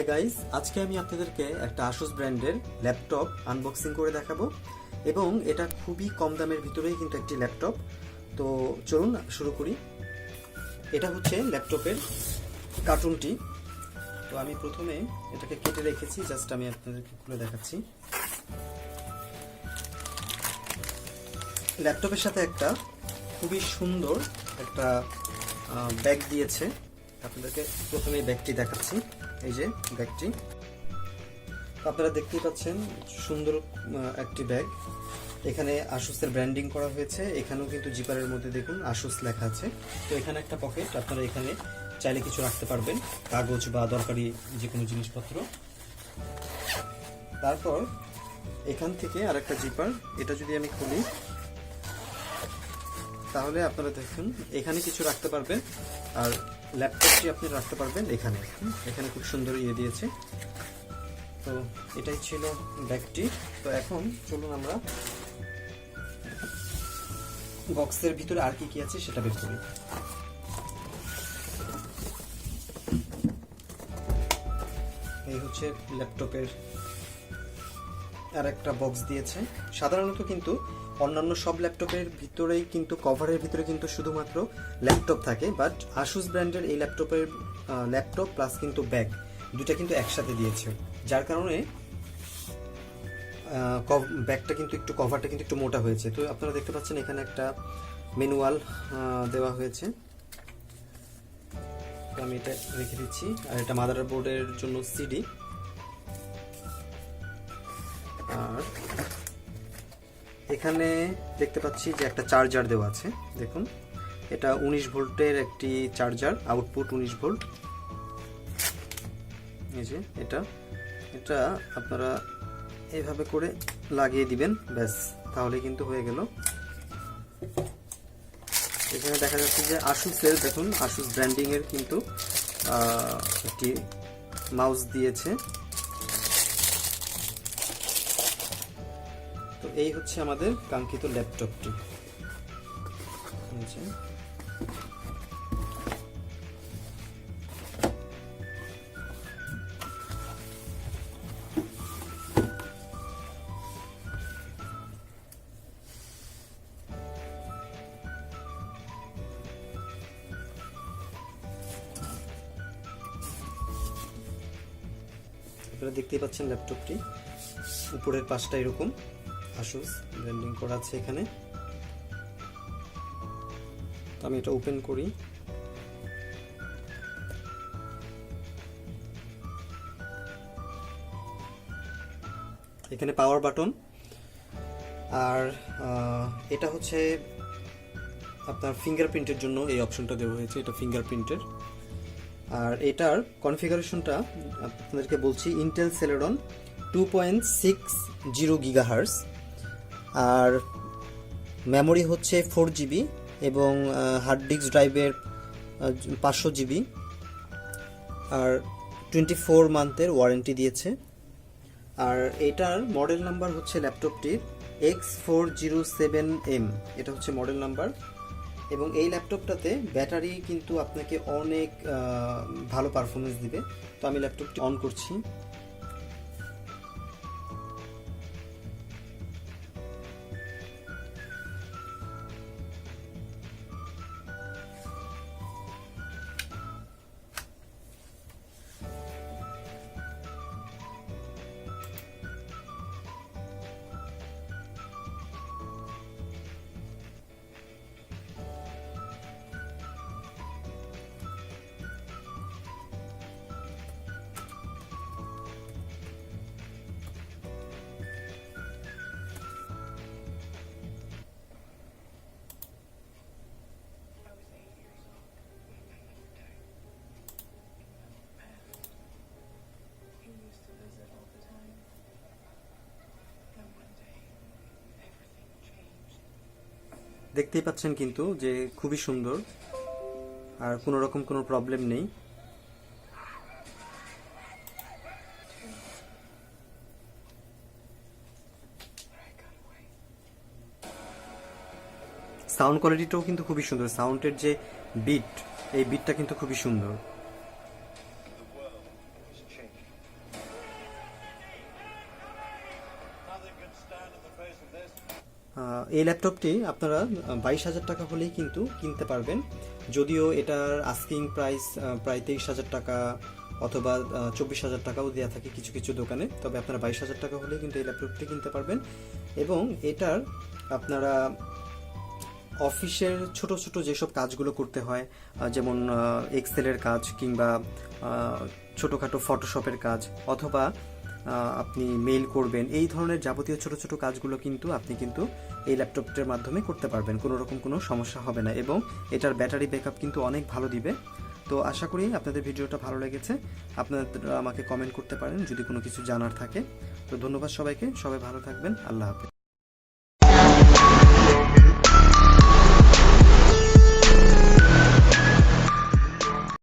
Hi guys, আজকে আমি আপনাদেরকে একটা Asus ব্র্যান্ডের ল্যাপটপ আনবক্সিং করে দেখাবো এবং এটা খুবই কম দামের ভিতরেই কিন্তু একটি ল্যাপটপ। তো চলুন শুরু করি। এটা হচ্ছে ল্যাপটপের কার্টুনটি। তো আমি প্রথমে এটাকে কেটে রেখেছি, জাস্ট আমি আপনাদেরকে খুলে দেখাচ্ছি। ল্যাপটপের সাথে একটা খুবই সুন্দর একটা ব্যাগ দিয়েছে। আপনাদেরকে প্রথমে ব্যাগটি দেখাচ্ছি। এই যে ব্যাগটি আপনারা দেখতেই পাচ্ছেন, সুন্দর একটি ব্যাগ। এখানে Asus-এর ব্র্যান্ডিং করা হয়েছে। এখানেও কিন্তু জিপারের মধ্যে দেখুন Asus লেখা আছে। তো এখানে একটা পকেট, আপনারা এখানে চাইলে কিছু রাখতে পারবেন, কাগজ বা দরকারি যে কোনো জিনিসপত্র। তারপর এখান থেকে আরেকটা জিপার, এটা যদি আমি খুলি তাহলে আপনারা দেখুন এখানে কিছু রাখতে পারবেন, আর ল্যাপটপটি আপনি রাখতে পারবেন এখানে। এখানে খুব সুন্দর ইয়ে দিয়েছে। তো এটাই ছিল ব্যাগটি। তো এখন চলুন আমরা বক্সের ভিতরে আর কি কি আছে সেটা বের করি। এই হচ্ছে ল্যাপটপের আর একটা বক্স দিয়েছে। সাধারণত কিন্তু অন্যান্য সব ল্যাপটপের ভিতরেই কিন্তু কভারের ভিতরে কিন্তু শুধুমাত্র ল্যাপটপ থাকে, বাট Asus ব্র্যান্ডের এই ল্যাপটপের ল্যাপটপ প্লাস কিন্তু ব্যাগ দুটা কিন্তু একসাথে দিয়েছে, যার কারণে ব্যাগটা কিন্তু একটু কভারটা কিন্তু একটু মোটা হয়েছে। তো আপনারা দেখতে পাচ্ছেন এখানে একটা ম্যানুয়াল দেওয়া হয়েছে। আমি এটা রেখে দিচ্ছি। আর এটা মাদারবোর্ডের জন্য সিডি। আর এখানে দেখতে পাচ্ছি যে একটা চার্জার দেওয়া আছে। দেখুন, এটা 19 ভোল্টের একটি চার্জার, আউটপুট 19 ভোল্ট। এই যে এটা আপনারা এইভাবে করে লাগিয়ে দিবেন, ব্যাস, তাহলে কিন্তু হয়ে গেল। এখানে দেখা যাচ্ছে যে Asus-এর, দেখুন Asus ব্র্যান্ডিং এর কিন্তু একটি মাউস দিয়েছে। তো এই হচ্ছে আমাদের কাঙ্ক্ষিত ল্যাপটপটি। আপনারা দেখতেই পাচ্ছেন ল্যাপটপটি, উপরের পাশটা এরকম Asus ব্র্যান্ডিং করা আছে এখানে। তো আমি এটা ওপেন করি। এখানে পাওয়ার বাটন, আর এটা হচ্ছে আপনার ফিঙ্গারপ্রিন্টের জন্য এই অপশনটা দেওয়া হয়েছে, এটা ফিঙ্গারপ্রিন্টের। আর এটার কনফিগারেশনটা আপনাদেরকে বলছি, ইন্টেল Celeron 2.60 GHz, আর মেমোরি হচ্ছে 4 GB, এবং হার্ড ডিস্ক ড্রাইভের 500 GB, আর 24 মান্থের ওয়ারেন্টি দিয়েছে। আর এটার মডেল নাম্বার হচ্ছে ল্যাপটপটির X407M, এটা হচ্ছে মডেল নাম্বার। এবং এই ল্যাপটপটাতে ব্যাটারি কিন্তু আপনাকে অনেক ভালো পারফরমেন্স দিবে। তো আমি ল্যাপটপটি অন করছি। দেখতেই পাচ্ছেন কিন্তু যে খুবই সুন্দর, আর কোনো রকম কোনো প্রবলেম নেই। সাউন্ড কোয়ালিটিটাও কিন্তু খুবই সুন্দর। সাউন্ডের যে বিট, এই বিটটা কিন্তু খুবই সুন্দর। এই ল্যাপটপটি আপনারা 22,000 টাকা হলেই কিন্তু কিনতে পারবেন। যদিও এটার আস্কিং প্রাইস প্রায় 23,000 টাকা অথবা 24,000 টাকাও দেওয়া থাকে কিছু কিছু দোকানে, তবে আপনারা 22,000 টাকা হলেই কিন্তু এই ল্যাপটপটি কিনতে পারবেন। এবং এটার আপনারা অফিসের ছোট ছোট যেসব কাজগুলো করতে হয়, যেমন এক্সেলের কাজ কিংবা ছোটোখাটো ফটোশপের কাজ, অথবা আপনি মেইল করবেন, এই ধরনের যাবতীয় ছোট ছোট কাজগুলো কিন্তু আপনি কিন্তু এই ল্যাপটপটির মাধ্যমে করতে পারবেন, কোনো রকম কোনো সমস্যা হবে না। এবং এটার ব্যাটারি ব্যাকআপ কিন্তু অনেক ভালো দিবে। তো আশা করি আপনাদের ভিডিওটা ভালো লেগেছে। আপনারা আমাকে কমেন্ট করতে পারেন যদি কোনো কিছু জানার থাকে। তো ধন্যবাদ সবাইকে, সবাই ভালো থাকবেন, আল্লাহ হাফেজ।